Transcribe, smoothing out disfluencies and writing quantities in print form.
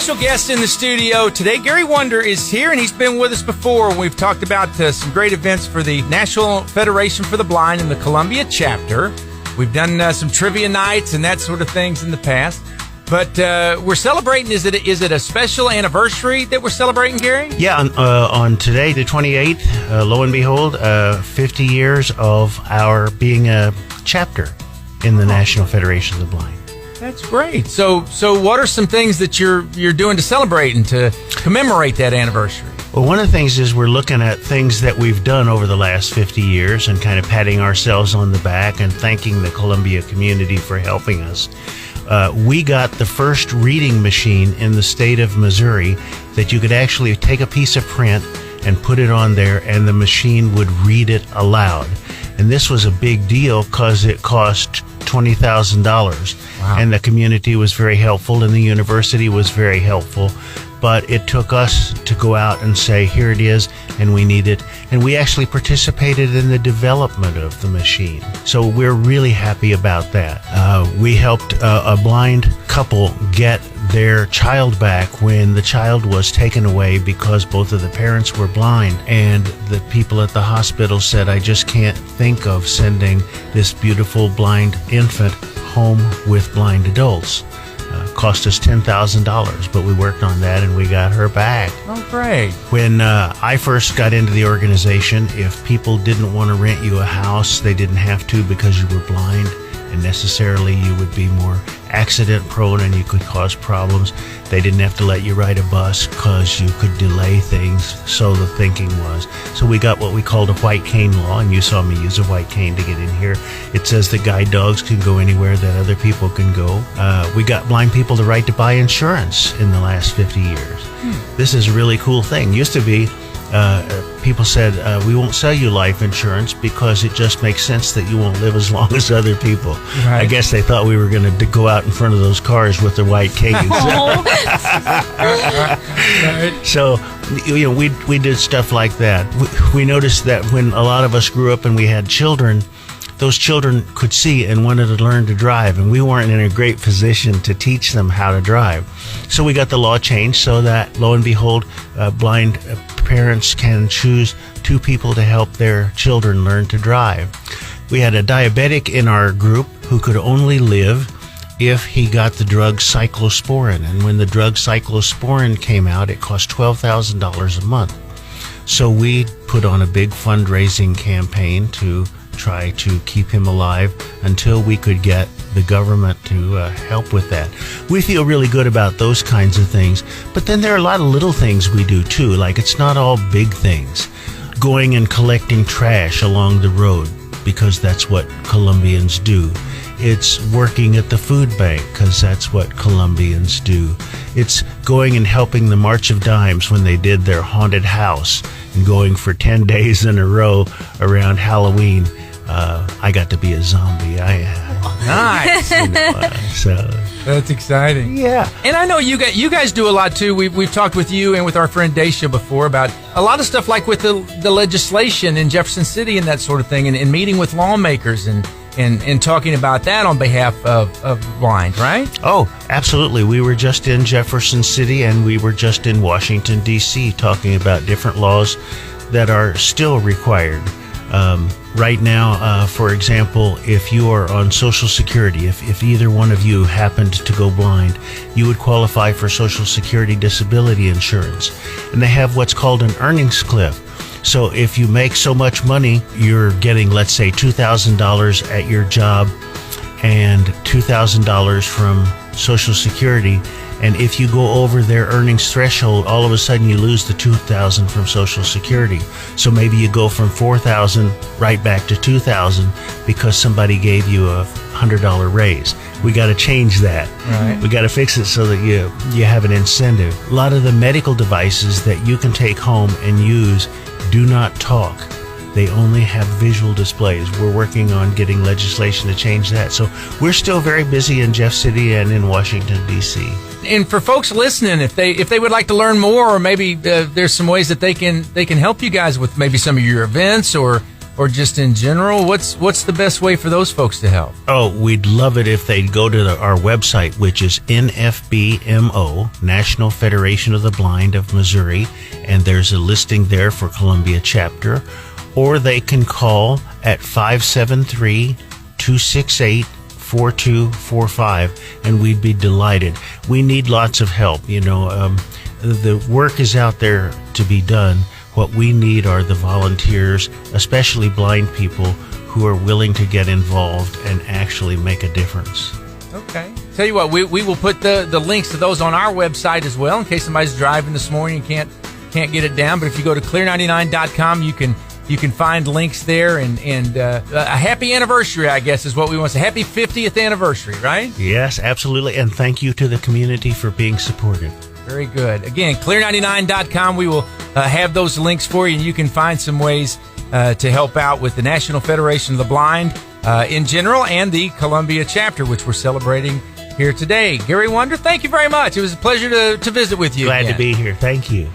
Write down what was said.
special guest in the studio today. Gary Wunder is here, and he's been with us before. We've talked about some great events for the National Federation for the Blind in the Columbia chapter. We've done some trivia nights and that sort of things in the past. But we're celebrating, is it a special anniversary that we're celebrating, Gary? Yeah, on today, the 28th, lo and behold, 50 years of our being a chapter in the National Federation of the Blind. That's great. So what are some things that you're doing to celebrate and to commemorate that anniversary? Well, one of the things is we're looking at things that we've done over the last 50 years and kind of patting ourselves on the back and thanking the Columbia community for helping us. We got the first reading machine in the state of Missouri that you could actually take a piece of print and put it on there and the machine would read it aloud. And this was a big deal because it cost $20,000. Wow. And the community was very helpful and the university was very helpful. But it took us to go out and say, here it is, and we need it. And we actually participated in the development of the machine. So we're really happy about that. We helped a blind couple get their child back when the child was taken away because both of the parents were blind. And the people at the hospital said, I just can't think of sending this beautiful blind infant home with blind adults. Cost us $10,000, but we worked on that and we got her back. Oh, great. When I first got into the organization, if people didn't want to rent you a house, they didn't have to because you were blind, and necessarily you would be more accident prone and you could cause problems. They didn't have to let you ride a bus because you could delay things, so the thinking was. So we got what we called a white cane law, and you saw me use a white cane to get in here. It says that guide dogs can go anywhere that other people can go. We got blind people the right to buy insurance in the last 50 years. This is a really cool thing. Used to be, people said, we won't sell you life insurance because it just makes sense that you won't live as long as other people. Right. I guess they thought we were going to go out in front of those cars with their white canes. So, we did stuff like that. We noticed that when a lot of us grew up and we had children, those children could see and wanted to learn to drive, and we weren't in a great position to teach them how to drive. So we got the law changed so that, lo and behold, blind parents can choose two people to help their children learn to drive. We had a diabetic in our group who could only live if he got the drug cyclosporin, and when the drug cyclosporin came out, it cost $12,000 a month. So we put on a big fundraising campaign to try to keep him alive until we could get the government to help with that. We feel really good about those kinds of things, but then there are a lot of little things we do too, like it's not all big things. Going and collecting trash along the road, because that's what Columbians do. It's working at the food bank, because that's what Columbians do. It's going and helping the March of Dimes when they did their haunted house and going for 10 days in a row around Halloween. I got to be a zombie. Nice. So that's exciting. Yeah. And I know you guys do a lot too. We've talked with you and with our friend Dacia before about a lot of stuff like with the legislation in Jefferson City and that sort of thing, and meeting with lawmakers and talking about that on behalf of blind, right? Oh, absolutely. We were just in Jefferson City and we were just in Washington, D.C. talking about different laws that are still required. Right now, for example, if you are on Social Security, if either one of you happened to go blind, you would qualify for Social Security disability insurance. And they have what's called an earnings cliff. So if you make so much money, you're getting, let's say, $2,000 at your job and $2,000 from Social Security. And if you go over their earnings threshold, all of a sudden you lose the $2,000 from Social Security. So maybe you go from $4,000 right back to $2,000 because somebody gave you a $100 raise. We got to change that. Right. We got to fix it so that you have an incentive. A lot of the medical devices that you can take home and use do not talk. They only have visual displays. We're working on getting legislation to change that. So we're still very busy in Jeff City and in Washington, D.C. And for folks listening, if they would like to learn more, or maybe there's some ways that they can help you guys with maybe some of your events or or just in general? What's the best way for those folks to help? Oh, we'd love it if they'd go to our website, which is NFBMO, National Federation of the Blind of Missouri, and there's a listing there for Columbia chapter, or they can call at 573-268-4245, and we'd be delighted. We need lots of help. The work is out there to be done. What we need are the volunteers, especially blind people, who are willing to get involved and actually make a difference. Okay. Tell you what, we will put the links to those on our website as well, in case somebody's driving this morning and can't get it down. But if you go to clear99.com, you can find links there, and a happy anniversary, I guess, is what we want to say. Happy 50th anniversary, right? Yes, absolutely. And thank you to the community for being supportive. Very good. Again, clear99.com. We will have those links for you, and you can find some ways to help out with the National Federation of the Blind in general and the Columbia chapter, which we're celebrating here today. Gary Wunder, thank you very much. It was a pleasure to visit with you. Glad again. to be here. Thank you.